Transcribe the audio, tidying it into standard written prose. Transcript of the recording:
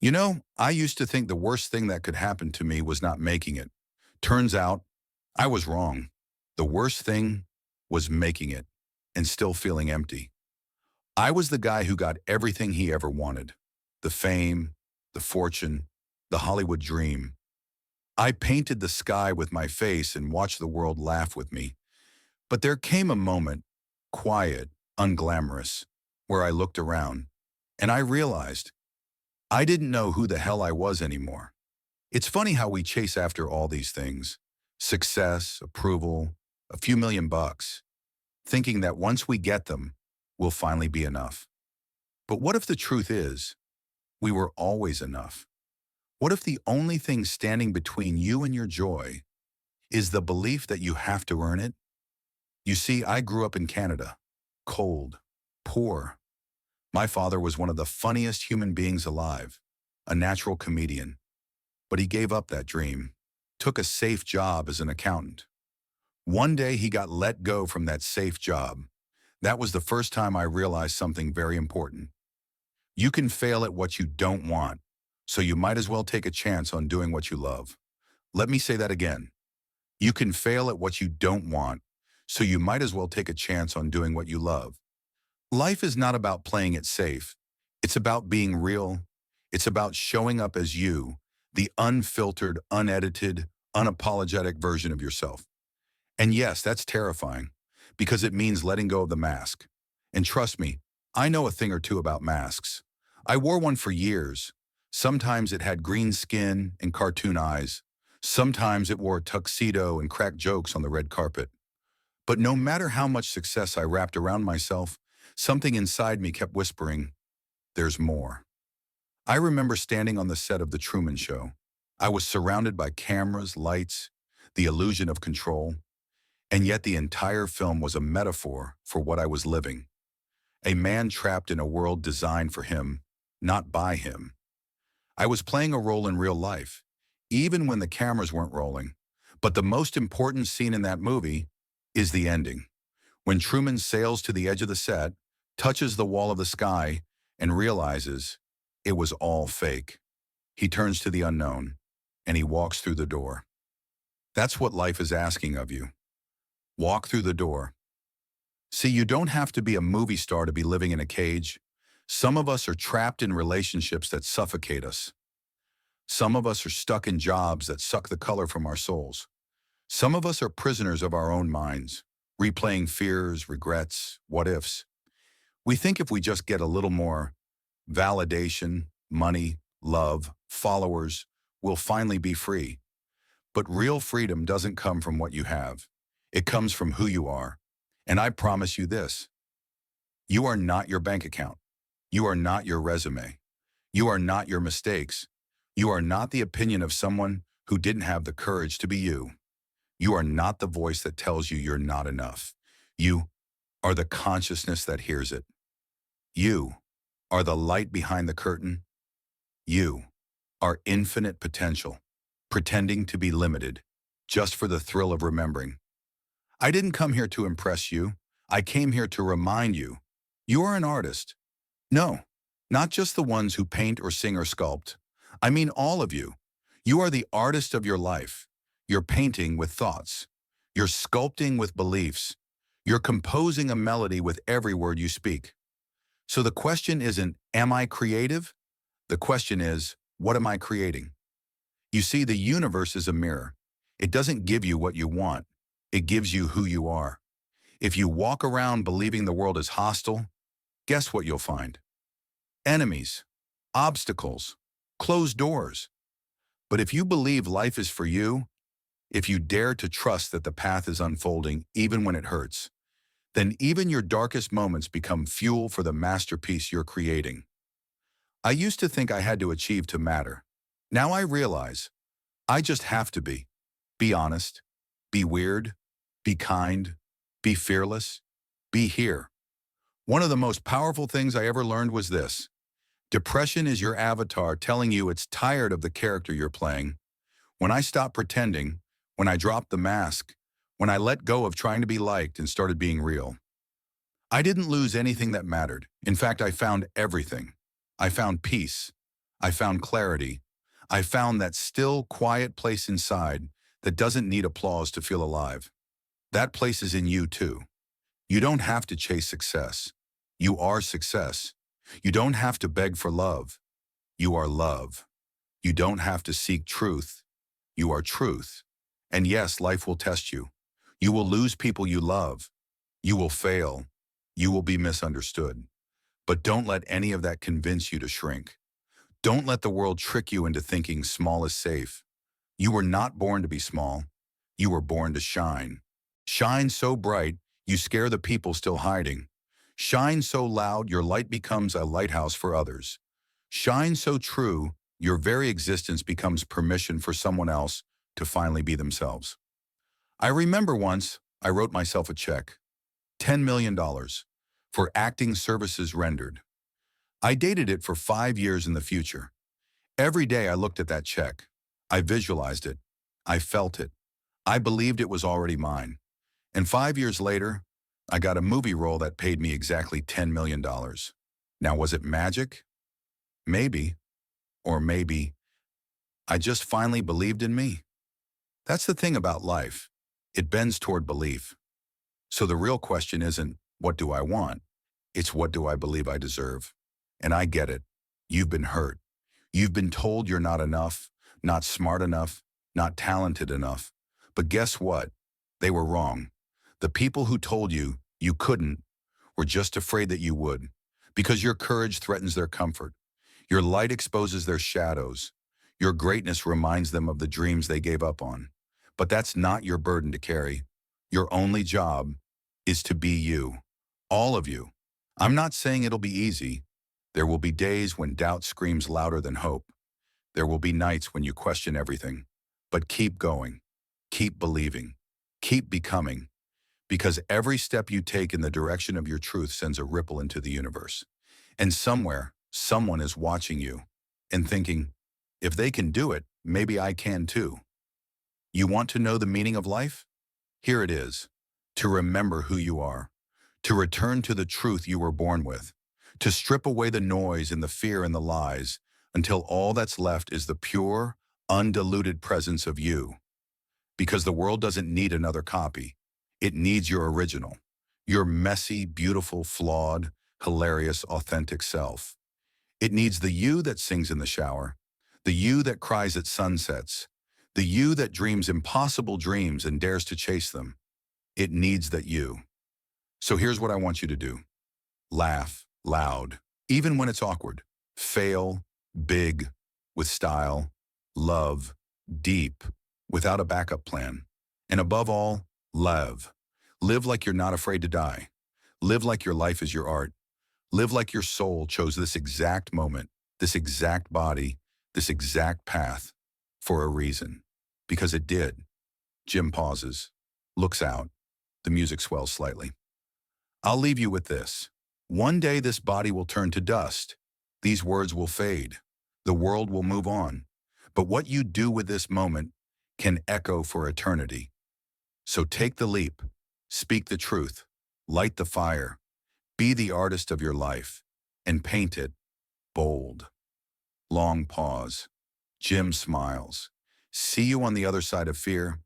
I used to think the worst thing that could happen to me was not making it. Turns out, I was wrong. The worst thing was making it and still feeling empty. I was the guy who got everything he ever wanted. The fame, the fortune, the Hollywood dream. I painted the sky with my face and watched the world laugh with me. But there came a moment, quiet, unglamorous, where I looked around and I realized I didn't know who the hell I was anymore. It's funny how we chase after all these things, success, approval, a few million bucks, thinking that once we get them, we'll finally be enough. But what if the truth is, we were always enough? What if the only thing standing between you and your joy is the belief that you have to earn it? You see, I grew up in Canada, cold, poor. My father was one of the funniest human beings alive, a natural comedian. But he gave up that dream, took a safe job as an accountant. One day he got let go from that safe job. That was the first time I realized something very important. You can fail at what you don't want, so you might as well take a chance on doing what you love. Let me say that again. You can fail at what you don't want, so you might as well take a chance on doing what you love. Life is not about playing it safe. It's about being real. It's about showing up as you, the unfiltered, unedited, unapologetic version of yourself. And yes, that's terrifying because it means letting go of the mask. And trust me, I know a thing or two about masks. I wore one for years. Sometimes it had green skin and cartoon eyes. Sometimes it wore a tuxedo and cracked jokes on the red carpet. But no matter how much success I wrapped around myself, something inside me kept whispering, there's more. I remember standing on the set of The Truman Show. I was surrounded by cameras, lights, the illusion of control, and yet the entire film was a metaphor for what I was living. A man trapped in a world designed for him, not by him. I was playing a role in real life, even when the cameras weren't rolling. But the most important scene in that movie is the ending. When Truman sails to the edge of the set, touches the wall of the sky, and realizes it was all fake. He turns to the unknown, and he walks through the door. That's what life is asking of you. Walk through the door. See, you don't have to be a movie star to be living in a cage. Some of us are trapped in relationships that suffocate us. Some of us are stuck in jobs that suck the color from our souls. Some of us are prisoners of our own minds, replaying fears, regrets, what-ifs. We think if we just get a little more validation, money, love, followers, we'll finally be free. But real freedom doesn't come from what you have. It comes from who you are. And I promise you this, you are not your bank account. You are not your resume. You are not your mistakes. You are not the opinion of someone who didn't have the courage to be you. You are not the voice that tells you you're not enough. You are the consciousness that hears it. You are the light behind the curtain. You are infinite potential, pretending to be limited, just for the thrill of remembering. I didn't come here to impress you. I came here to remind you. You are an artist. No, not just the ones who paint or sing or sculpt. I mean all of you. You are the artist of your life. You're painting with thoughts. You're sculpting with beliefs. You're composing a melody with every word you speak. So the question isn't, am I creative? The question is, what am I creating? You see, the universe is a mirror. It doesn't give you what you want. It gives you who you are. If you walk around believing the world is hostile, guess what you'll find? Enemies, obstacles, closed doors. But if you believe life is for you, if you dare to trust that the path is unfolding even when it hurts, then even your darkest moments become fuel for the masterpiece you're creating. I used to think I had to achieve to matter. Now I realize I just have to be. Be honest, be weird, be kind, be fearless, be here. One of the most powerful things I ever learned was this. Depression is your avatar telling you it's tired of the character you're playing. When I stopped pretending, when I dropped the mask, when I let go of trying to be liked and started being real, I didn't lose anything that mattered. In fact, I found everything. I found peace. I found clarity. I found that still, quiet place inside that doesn't need applause to feel alive. That place is in you too. You don't have to chase success. You are success. You don't have to beg for love. You are love. You don't have to seek truth. You are truth. And yes, life will test you. You will lose people you love. You will fail. You will be misunderstood. But don't let any of that convince you to shrink. Don't let the world trick you into thinking small is safe. You were not born to be small. You were born to shine. Shine so bright, you scare the people still hiding. Shine so loud, your light becomes a lighthouse for others. Shine so true, your very existence becomes permission for someone else to finally be themselves. I remember once I wrote myself a check, $10 million, for acting services rendered. I dated it for 5 years in the future. Every day I looked at that check. I visualized it. I felt it. I believed it was already mine. And 5 years later, I got a movie role that paid me exactly $10 million. Now, was it magic? Maybe. Or maybe I just finally believed in me. That's the thing about life. It bends toward belief. So the real question isn't, what do I want? It's what do I believe I deserve? And I get it. You've been hurt. You've been told you're not enough, not smart enough, not talented enough. But guess what? They were wrong. The people who told you you couldn't were just afraid that you would, because your courage threatens their comfort. Your light exposes their shadows. Your greatness reminds them of the dreams they gave up on. But that's not your burden to carry. Your only job is to be you. All of you. I'm not saying it'll be easy. There will be days when doubt screams louder than hope. There will be nights when you question everything. But keep going. Keep believing. Keep becoming. Because every step you take in the direction of your truth sends a ripple into the universe. And somewhere, someone is watching you and thinking, if they can do it, maybe I can too. You want to know the meaning of life? Here it is. To remember who you are. To return to the truth you were born with. To strip away the noise and the fear and the lies until all that's left is the pure, undiluted presence of you. Because the world doesn't need another copy. It needs your original. Your messy, beautiful, flawed, hilarious, authentic self. It needs the you that sings in the shower, the you that cries at sunsets, the you that dreams impossible dreams and dares to chase them. It needs that you. So here's what I want you to do. Laugh loud, even when it's awkward. Fail big, with style. Love deep, without a backup plan. And above all, live. Live like you're not afraid to die. Live like your life is your art. Live like your soul chose this exact moment, this exact body, this exact path for a reason. Because it did. Jim pauses, looks out. The music swells slightly. I'll leave you with this. One day this body will turn to dust. These words will fade. The world will move on. But what you do with this moment can echo for eternity. So take the leap. Speak the truth. Light the fire. Be the artist of your life. And paint it bold. Long pause. Jim smiles. See you on the other side of fear.